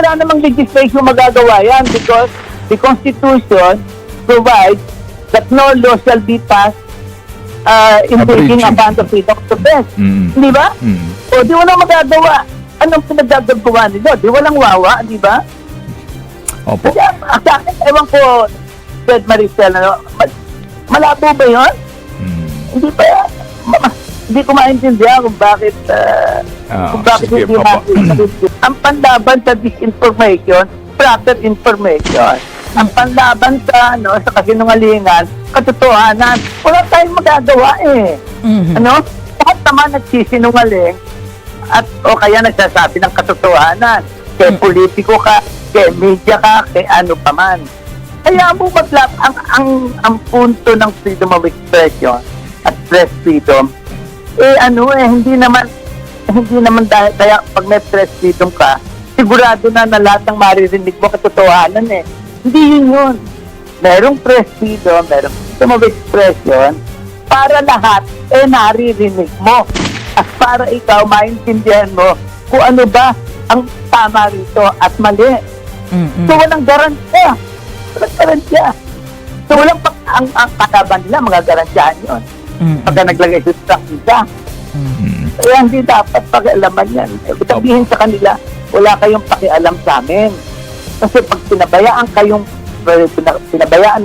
wala namang legislation magagawa yan because the Constitution provides that no law shall be passed infringing upon the freedom of the press. Di ba? O di walang magagawa. Anong pinagdadaggawa nila? Di walang wawa, di ba? Opo. Kasi sa akin, ewan ko, Fred Maricel, malabo ba yun? Hindi pa yan. Hindi ko maintindihan kung bakit sige, hindi natin. Ang panlaban sa disinformation, proper information. Ang panlaban sa kasinungalingan, katotohanan, wala tayong magagawa eh. Lahat naman nagsisinungaling at o kaya nagsasabi ng katotohanan. Kaya politiko ka, kaya media ka, kaya ano pa man. Kaya mo ang punto ng freedom of expression at press freedom, hindi naman dahil kaya pag may press freedom ka, sigurado na lahat ng maririnig mo katotohanan eh. Hindi yun. Merong press freedom, merong freedom of expression para lahat naririnig mo. At para ikaw maintindihan mo kung ano ba ang tama rito at mali. So walang garantiya. Walang garantiya. So walang ang kataban nila, mga garantiyahan yun. Pagka naglagay sa isa. Kaya hindi dapat pakialaman yan. Sabihin sa kanila, wala kayong pakialam sa amin. Kasi pag pinabayaan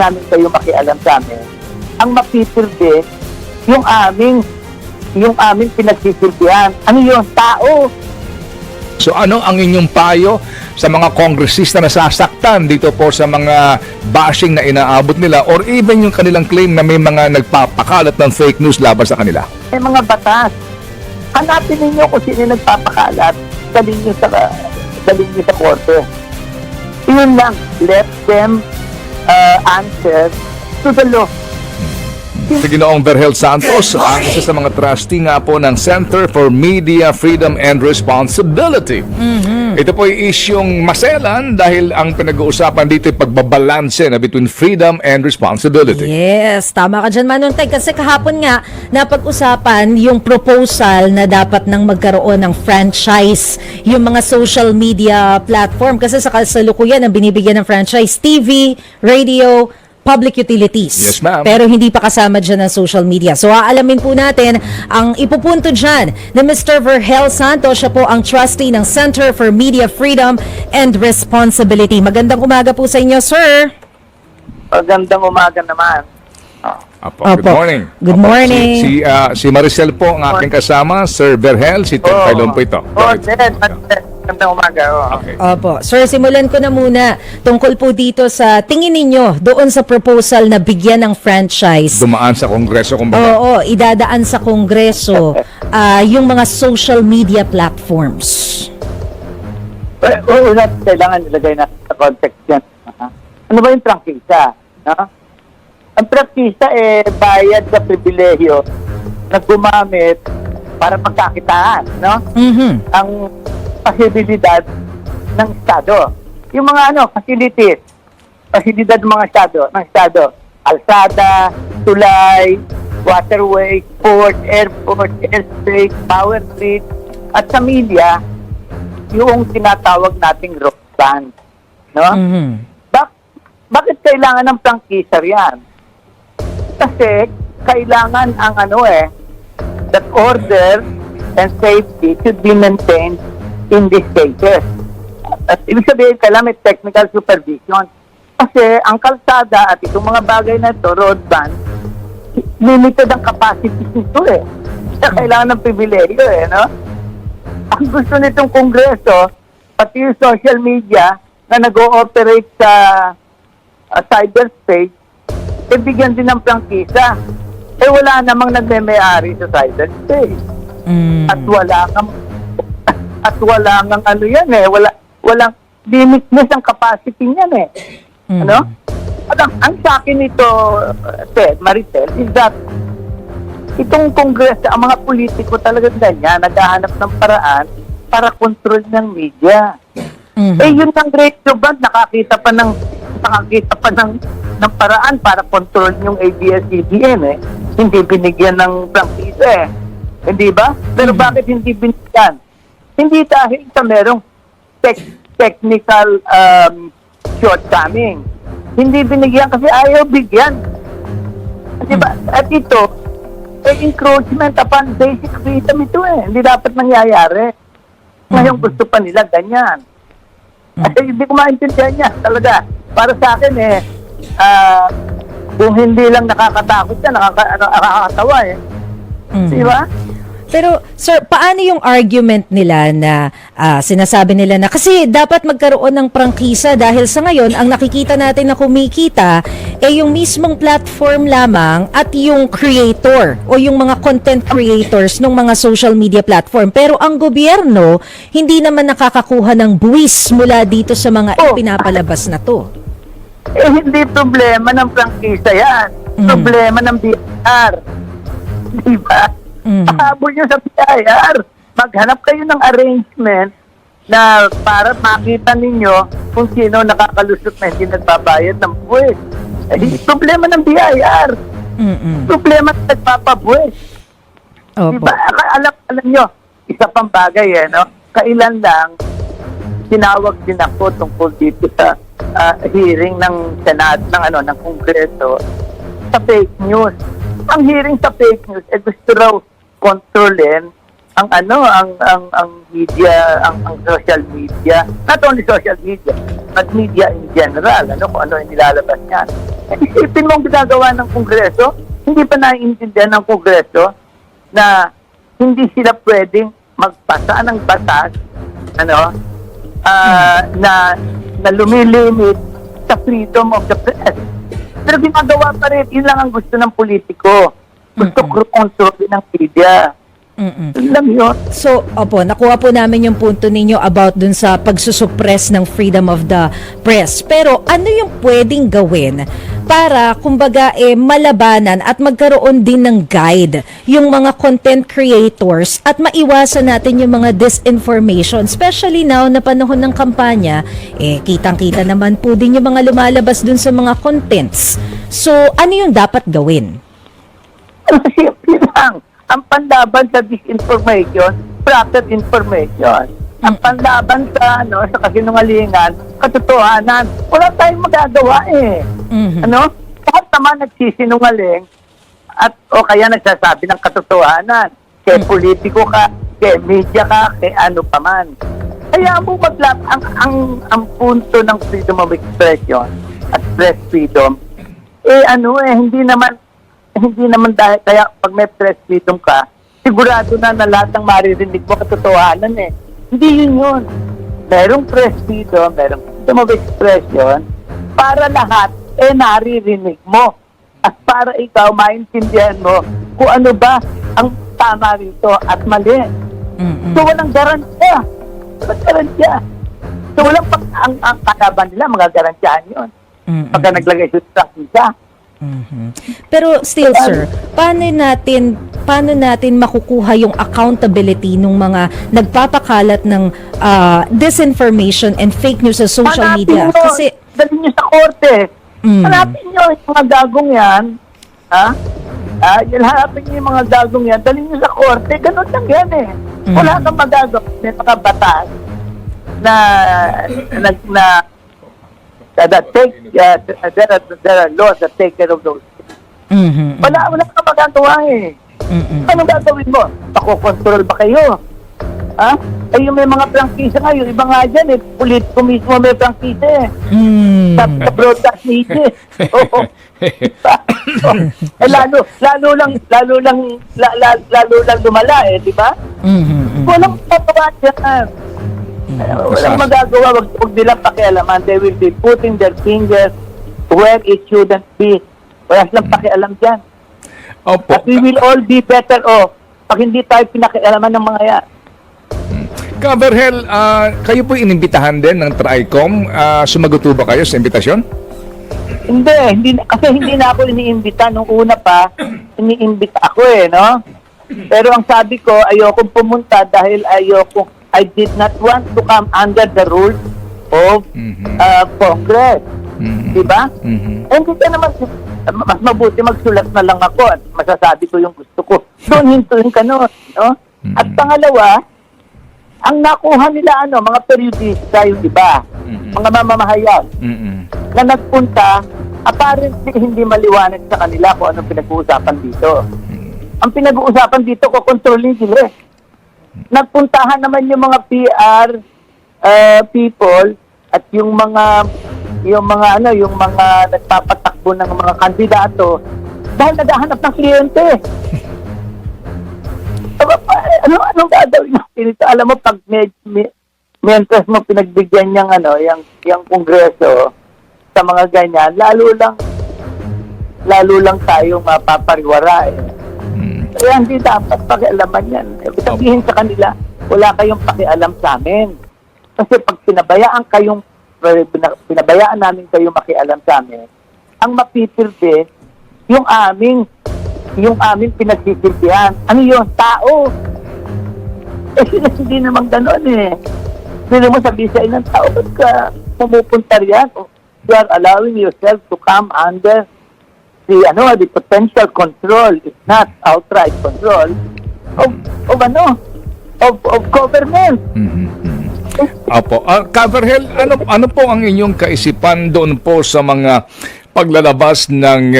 namin kayo makialam sa amin, ang mapipildi yung aming pinagsisilbihan. Ano yun? Tao. So ano ang inyong payo sa mga kongresista na sasaktan dito po sa mga bashing na inaabot nila or even yung kanilang claim na may mga nagpapakalat ng fake news laban sa kanila? May mga batas. Hanapin ninyo kung sino nagpapakalat. Dalhin nyo sa korte. Yun lang. Let them answer to the law. Si Ginoong Verhel Santos, ang isa sa mga trustee nga po ng Center for Media Freedom and Responsibility. Ito po ay isyong maselan dahil ang pinag-uusapan dito ay pagbabalanse na between freedom and responsibility. Yes, tama ka dyan, Manuntay. Kasi kahapon nga, napag-usapan yung proposal na dapat nang magkaroon ng franchise yung mga social media platform. Kasi sa kasalukuyan, ang binibigyan ng franchise, TV, radio, public utilities. Yes, ma'am. Pero hindi pa kasama dyan ang social media. So, aalamin po natin ang ipupunto dyan ni Mr. Verhel Santos. Siya po ang trustee ng Center for Media Freedom and Responsibility. Magandang umaga po sa inyo, sir. Magandang umaga naman. Apo, good morning. Good morning. Si Maricel po ang aking kasama, Sir Verhel, si Ted Pailon po ito. Magandang umaga. Okay. Opo. Sir, simulan ko na muna tungkol po dito sa tingin ninyo doon sa proposal na bigyan ng franchise. Dumaan sa Kongreso, kumbaga. Oo, idadaan sa Kongreso yung mga social media platforms. Una, kailangan nilagay natin sa context yan. Ano ba yung prangkisa? Ang prangkisa bayad sa pribilehyo na gumamit para pagkakitaan, no? Ang posibilidad ng Estado. Yung mga facilities, pasilidad ng mga Estado, alsada, tulay, waterway, port, airport, airspace, power grid, at sa media, yung tinatawag nating road band. No? Bakit kailangan ng prangkisa yan? Kasi kailangan ang that order and safety should be maintained in these cases. At ibig sabihin, kailangan may technical supervision. Kasi ang kalsada at itong mga bagay na ito, road ban, limited ang capacity nito Kaya kailangan ng pribilehyo no? Ang gusto nitong Kongreso, pati yung social media na nag-ooperate sa cyberspace, bigyan din ng prangkisa. Wala namang nagme-may-ari sa cyberspace. At wala ngang walang limitless ang capacity niyan ang sa akin nito, Maricel, is that itong Kongreso, ang mga politiko talagang ganyan, naghahanap ng paraan para control ng media. Yun ang radio band, nakakita pa ng paraan para control yung ABS-CBN Hindi binigyan ng prangkisa Hindi ba? Pero bakit hindi binigyan? Hindi dahil sa merong technical shortcoming. Hindi binigyan kasi ayaw bigyan. Diba? At ito, encroachment upon basic freedom ito eh. Hindi dapat nangyayari. Ngayon gusto pa nila ganyan. Hindi ko maintindihan niya talaga. Para sa akin kung hindi lang nakakatakot yan, nakakatawa eh. Diba? Pero, sir, paano yung argument nila na sinasabi nila na kasi dapat magkaroon ng prangkisa dahil sa ngayon, ang nakikita natin na kumikita yung mismong platform lamang at yung creator o yung mga content creators ng mga social media platform. Pero ang gobyerno, hindi naman nakakakuha ng buwis mula dito sa mga pinapalabas na to. Hindi problema ng prangkisa yan. Problema ng BIR. Diba? Pahabol nyo sa BIR. Maghanap kayo ng arrangement na para makita ninyo kung sino nakakalusot na hindi nagbabayad ng buwis. Problema ng BIR. Problema ng nagpapabuwis. Diba? Alam nyo, isa pang bagay no? Kailan lang tinawag din ako tungkol dito sa hearing ng Senado, ng Kongreso sa fake news. Ang hearing sa fake news, gusto raw kontrolin ang media, ang social media, not only social media, but media in general, kung ano yung nilalabas niyan. Isipin mong ginagawa ng Kongreso, hindi pa naiintindihan ng Kongreso na hindi sila pwedeng magpasa ng batas, na lumilimit sa freedom of the press. Pero ginagawa pa rin, yun lang ang gusto ng politiko. Gusto kontrolin ng media. Lang yun. So, nakuha po namin yung punto ninyo about dun sa pagsusuppress ng freedom of the press. Pero ano yung pwedeng gawin para, kumbaga, malabanan at magkaroon din ng guide yung mga content creators at maiwasan natin yung mga disinformation, especially now na panahon ng kampanya, kitang-kita naman po din yung mga lumalabas dun sa mga contents. So, ano yung dapat gawin? Simple lang. Ang panlaban sa disinformation, proper information. Ang panlaban sa kasinungalingan, katotohanan. Wala tayong magagawa eh. Lahat naman nagsisinungaling at o kaya nagsasabi ng katotohanan. Kay politiko ka, kay media ka, kay ano pa man. Kaya mo ang punto ng freedom of expression at press freedom, hindi naman dahil, kaya pag may press freedom ka, sigurado na lahat ng maririnig mo katotohanan eh. Hindi yun. Merong press freedom, merong freedom of expression para lahat naririnig mo. At para ikaw maintindihan mo kung ano ba ang tama rito at mali. So walang garantiya. Walang garantiya. So walang ang kalaban nila, mga garantyahan yun. Pagka naglagay sa isa. Pero still, sir, paano natin makukuha yung accountability ng mga nagpapakalat ng disinformation and fake news sa social media? Kasi dalhin nyo sa korte. Hanapin nyo yung mga gagong yan. Hanapin nyo yung mga gagong yan. Dalhin nyo sa korte. Ganun lang yan eh. Wala kang magagawa. May mga batas na that there are laws that take care of those things. Wala kang magagawa eh. Anong gagawin mo? Pakokontrol ba kayo? Yung may mga prangkisa nga, yung iba nga dyan politiko mismo may prangkisa sa broadcast media. Lalo lang lumala di ba? Walang patawa dyan. Walang magagawa, wag nila pakialaman. They will be putting their fingers where it shouldn't be. Wala silang pakialam dyan. At we will all be better off pag hindi tayo pinakialaman ng mga yan. Berhel, kayo po inimbitahan din ng TRICOM. Sumagot po ba kayo sa imbitasyon? Hindi kasi hindi na ako iniimbita. Nung una pa, iniimbita ako no? Pero ang sabi ko, ayokong pumunta dahil I did not want to come under the rules of Congress. Diba? Hindi ka naman, mas mabuti magsulat na lang ako at masasabi ko yung gusto ko. Doon hintuin ka no? At pangalawa, Ang nakuha nila, mga periodista yung iba, mga mamamahayag, na nagpunta, apparently hindi maliwanag sa kanila kung anong pinag-uusapan dito. Ang pinag-uusapan dito, kukontrolin sila. Nagpuntahan naman yung mga PR people at yung mga nagpapatakbo ng mga kandidato dahil naghahanap ng kliyente. Anong gagawin natin ito? Alam mo, pag mientras mo pinagbigyan yung kongreso sa mga ganyan, lalo lang tayo mapapariwara eh. Kaya hindi dapat pakialaman yan. Sabihin sa kanila, wala kayong pakialam sa amin. Kasi pag pinabayaan namin kayo makialam sa amin, ang mapipirde, yung aming pinagsisilbihan. Ano yun? Tao. Eh, hindi naman gano'n eh. Hindi naman sabihin sa ilang tao, ba't ka pumupunta riyan? You are allowing yourself to come under the potential control, if not outright control, of government. Opo. Coverhell, ano po ang inyong kaisipan doon po sa mga paglalabas ng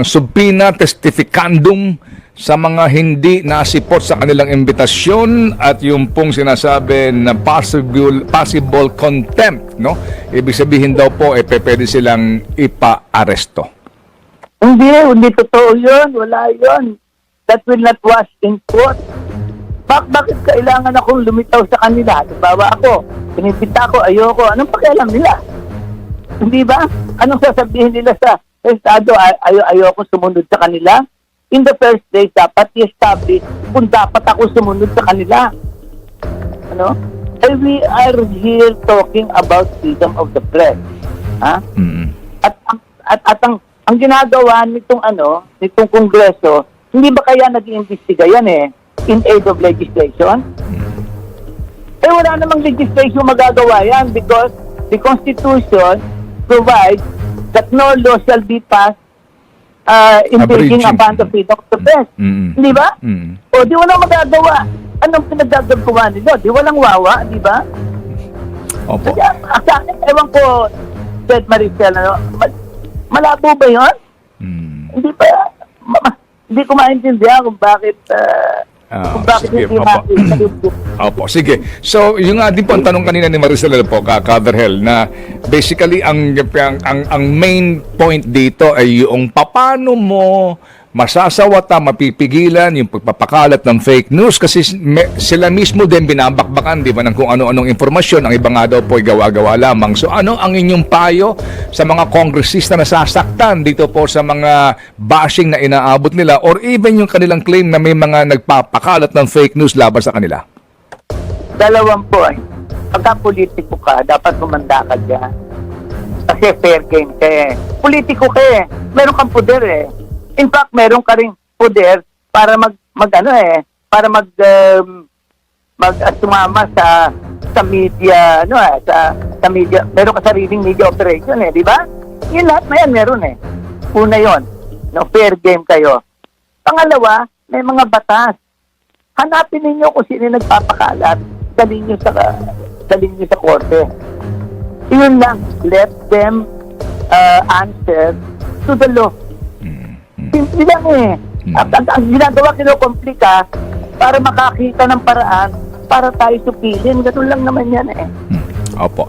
subpoena testificandum sa mga hindi nasipot sa kanilang imbitasyon at yung pong sinasabi na possible contempt, no? Ibig sabihin daw po, pwede silang ipa-aresto. Hindi totoo yun. Wala yun. That will not wash in court. Bakit kailangan akong lumitaw sa kanila? Halimbawa ako, pinipita ko, ayoko. Anong pakialam nila? Hindi ba? Anong sasabihin nila sa estado? Ayoko sumunod sa kanila? In the first place, dapat i-establish kung dapat ako sumunod sa kanila. We are here talking about freedom of the press. Ha? At ang ginagawa nitong kongreso, hindi ba kaya nag-iimbestiga yan in aid of legislation? Wala namang legislation magagawa yan because the Constitution provides that no law shall be passed infringing upon the freedom of the press. Hindi ba? O di walang magagawa. Anong pinagagagawa nila? Di walang wawa, di ba? Opo. Kaya, sa akin, ewan ko, Ted Maricel, malabo ba yun? Hindi pa, hindi ko maintindihan kung bakit sige, hindi opo. Opo, sige. So, yung nga din po ang tanong kanina ni Maricel po, Coverhell, na basically ang main point dito ay yung paano mo masasawata, mapipigilan yung pagpapakalat ng fake news kasi sila mismo din binabakbakan, di ba, ng kung ano-anong informasyon. Ang iba nga daw po ay gawa-gawa lamang. So ano ang inyong payo sa mga kongresista na sasaktan dito po sa mga bashing na inaabot nila or even yung kanilang claim na may mga nagpapakalat ng fake news laban sa kanila? Dalawang point. Pagka politiko ka, dapat kumanda ka dyan. Kasi fair game ka eh. Politiko ka eh. Meron kang poder eh. In fact, meron ka ring poder para sumama sa media, sa media. Meron ka sariling media operation di ba? Yung lahat na yan meron Una yon, fair game kayo. Pangalawa, may mga batas. Hanapin ninyo kung sino nagpapakalat, dalhin nyo sa korte. Yun lang, let them answer to the law. Simple lang Ang ginagawa, kinokomplika para makakita ng paraan para tayo supilin. Ganun lang naman yan Opo.